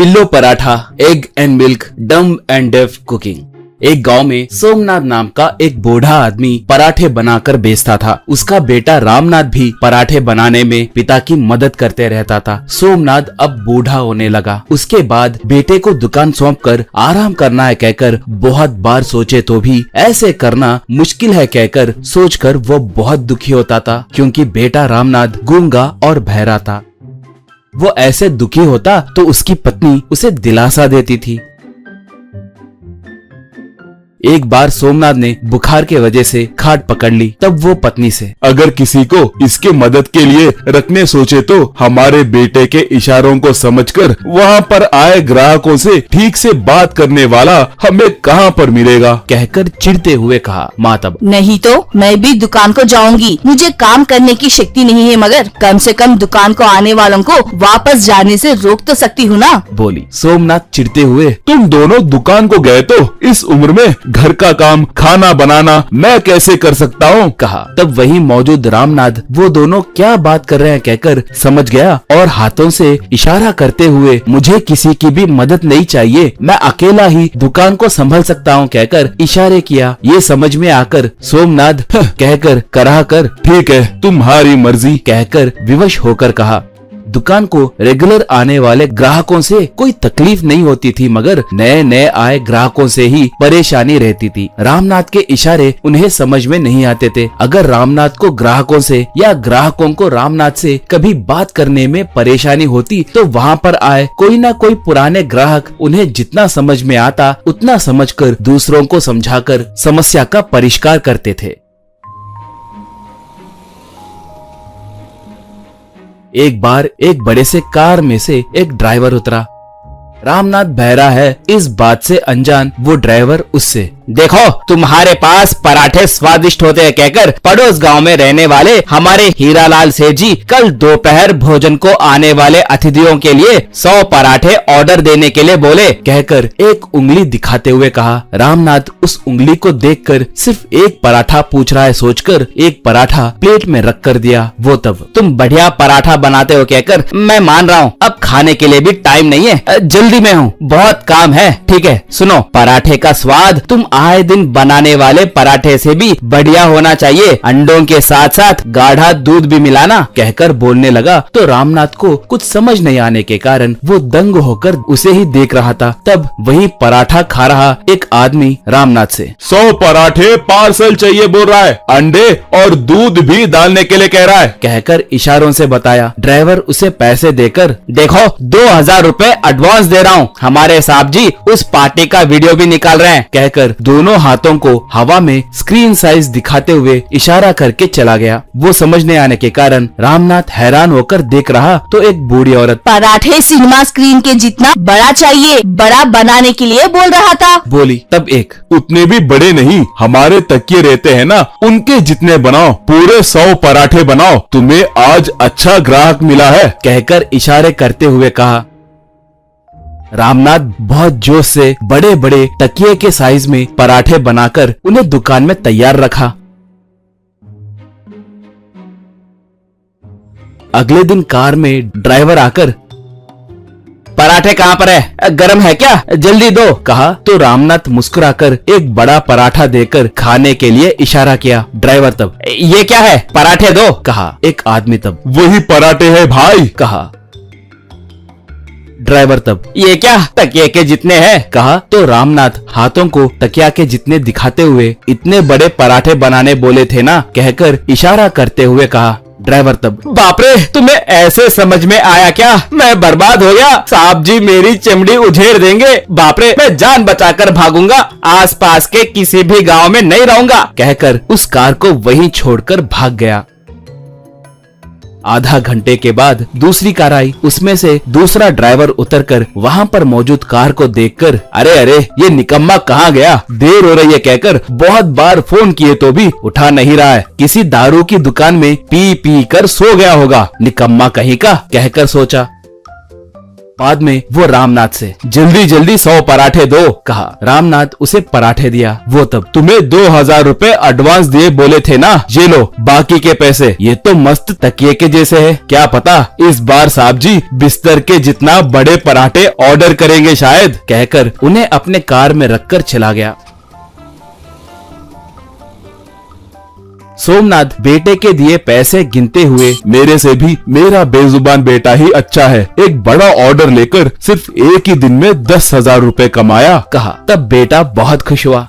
Pillow paratha, egg and milk, डम and def cooking. एक गांव में सोमनाथ नाम का एक बूढ़ा आदमी पराठे बनाकर बेचता था। उसका बेटा रामनाथ भी पराठे बनाने में पिता की मदद करते रहता था। सोमनाथ अब बूढ़ा होने लगा। उसके बाद बेटे को दुकान सौंपकर आराम करना है कहकर बहुत बार सोचे तो भी ऐसे करना मुश्किल है कहकर सोचकर वो बहुत दुखी होता था, क्योंकि बेटा रामनाथ गूंगा और बहरा था। वो ऐसे दुखी होता तो उसकी पत्नी उसे दिलासा देती थी। एक बार सोमनाथ ने बुखार के वजह से खाट पकड़ ली। तब वो पत्नी से, अगर किसी को इसके मदद के लिए रखने सोचे तो हमारे बेटे के इशारों को समझकर वहाँ पर आए ग्राहकों से ठीक से बात करने वाला हमें कहाँ पर मिलेगा, कहकर चिढ़ते हुए कहा। माँ तब, नहीं तो मैं भी दुकान को जाऊंगी। मुझे काम करने की शक्ति नहीं है, मगर कम से कम दुकान को आने वालों को वापस जाने से रोक तो सकती हूँ ना, बोली। सोमनाथ चिढ़ते हुए, तुम दोनों दुकान को गए तो इस उम्र में घर का काम खाना बनाना मैं कैसे कर सकता हूँ, कहा। तब वहीं मौजूद रामनाथ वो दोनों क्या बात कर रहे हैं कहकर समझ गया और हाथों से इशारा करते हुए, मुझे किसी की भी मदद नहीं चाहिए, मैं अकेला ही दुकान को संभाल सकता हूँ कहकर इशारे किया। ये समझ में आकर सोमनाथ कहकर कराह कर, ठीक है तुम्हारी मर्जी, कहकर विवश होकर कहा। दुकान को रेगुलर आने वाले ग्राहकों से कोई तकलीफ नहीं होती थी, मगर नए नए आए ग्राहकों से ही परेशानी रहती थी। रामनाथ के इशारे उन्हें समझ में नहीं आते थे। अगर रामनाथ को ग्राहकों से या ग्राहकों को रामनाथ से कभी बात करने में परेशानी होती तो वहाँ पर आए कोई ना कोई पुराने ग्राहक उन्हें जितना समझ में आता उतना समझकर दूसरों को समझाकर समस्या का परिष्कार करते थे। एक बार एक बड़े से कार में से एक ड्राइवर उतरा। रामनाथ बहरा है इस बात से अनजान वो ड्राइवर उससे, देखो तुम्हारे पास पराठे स्वादिष्ट होते हैं कहकर पड़ोस गांव में रहने वाले हमारे हीरालाल सेठ जी कल दोपहर भोजन को आने वाले अतिथियों के लिए 100 पराठे ऑर्डर देने के लिए बोले, कहकर एक उंगली दिखाते हुए कहा। रामनाथ उस उंगली को देखकर सिर्फ एक पराठा पूछ रहा है सोचकर एक पराठा प्लेट में रख कर दिया। वो तब, तुम बढ़िया पराठा बनाते हो कहकर मैं मान रहा हूँ, अब खाने के लिए भी टाइम नहीं है, जल्दी में हूँ, बहुत काम है। ठीक है सुनो, पराठे का स्वाद तुम आए दिन बनाने वाले पराठे से भी बढ़िया होना चाहिए, अंडों के साथ साथ गाढ़ा दूध भी मिलाना, कहकर बोलने लगा। तो रामनाथ को कुछ समझ नहीं आने के कारण वो दंग होकर उसे ही देख रहा था। तब वही पराठा खा रहा एक आदमी रामनाथ से, 100 पराठे पार्सल चाहिए बोल रहा है, अंडे और दूध भी डालने के लिए कह रहा है, कहकर इशारों से बताया। ड्राइवर उसे पैसे देकर, देखो 2000 रुपए एडवांस दे रहा हूँ, हमारे साहब जी उस पार्टी का वीडियो भी निकाल रहे हैं, कहकर दोनों हाथों को हवा में स्क्रीन साइज दिखाते हुए इशारा करके चला गया। वो समझने आने के कारण रामनाथ हैरान होकर देख रहा तो एक बूढ़ी औरत, पराठे सिनेमा स्क्रीन के जितना बड़ा चाहिए, बड़ा बनाने के लिए बोल रहा था, बोली। तब एक, उतने भी बड़े नहीं, हमारे तकिए रहते हैं ना उनके जितने बनाओ, पूरे 100 पराठे बनाओ, तुम्हें आज अच्छा ग्राहक मिला है, कहकर इशारे करते हुए कहा। रामनाथ बहुत जोश से बड़े बड़े तकिए के साइज में पराठे बनाकर उन्हें दुकान में तैयार रखा। अगले दिन कार में ड्राइवर आकर, पराठे कहाँ पर है, गरम है क्या, जल्दी दो, कहा। तो रामनाथ मुस्कुराकर एक बड़ा पराठा देकर खाने के लिए इशारा किया। ड्राइवर तब, ये क्या है, पराठे दो, कहा। एक आदमी तब, वही पराठे है भाई, कहा। ड्राइवर तब, ये क्या, तकिया के जितने हैं, कहा। तो रामनाथ हाथों को तकिया के जितने दिखाते हुए, इतने बड़े पराठे बनाने बोले थे ना, कहकर इशारा करते हुए कहा। ड्राइवर तब, बाप रे, तुम्हें ऐसे समझ में आया क्या, मैं बर्बाद हो गया, साहब जी मेरी चमड़ी उझेड़ देंगे, बाप रे, मैं जान बचाकर भागूंगा, आसपास के किसी भी गांव में नहीं रहूंगा, कहकर उस कार को वहीं छोड़कर भाग गया। आधा घंटे के बाद दूसरी कार आई। उसमें से दूसरा ड्राइवर उतरकर वहां पर मौजूद कार को देखकर, अरे अरे ये निकम्मा कहाँ गया, देर हो रही है, कहकर बहुत बार फोन किए तो भी उठा नहीं रहा है, किसी दारू की दुकान में पी पी कर सो गया होगा, निकम्मा कहीं का, कहकर सोचा। बाद में वो रामनाथ से जल्दी जल्दी 100 पराठे दो कहा। रामनाथ उसे पराठे दिया। वो तब तुम्हें 2000 रुपए एडवांस दिए बोले थे ना, ये लो बाकी के पैसे। ये तो मस्त तकिए के जैसे है, क्या पता इस बार साहब जी बिस्तर के जितना बड़े पराठे ऑर्डर करेंगे शायद, कहकर उन्हें अपने कार में रखकर चला गया। सोमनाथ बेटे के दिए पैसे गिनते हुए, मेरे से भी मेरा बेजुबान बेटा ही अच्छा है, एक बड़ा ऑर्डर लेकर सिर्फ एक ही दिन में 10,000 रुपए कमाया, कहा। तब बेटा बहुत खुश हुआ।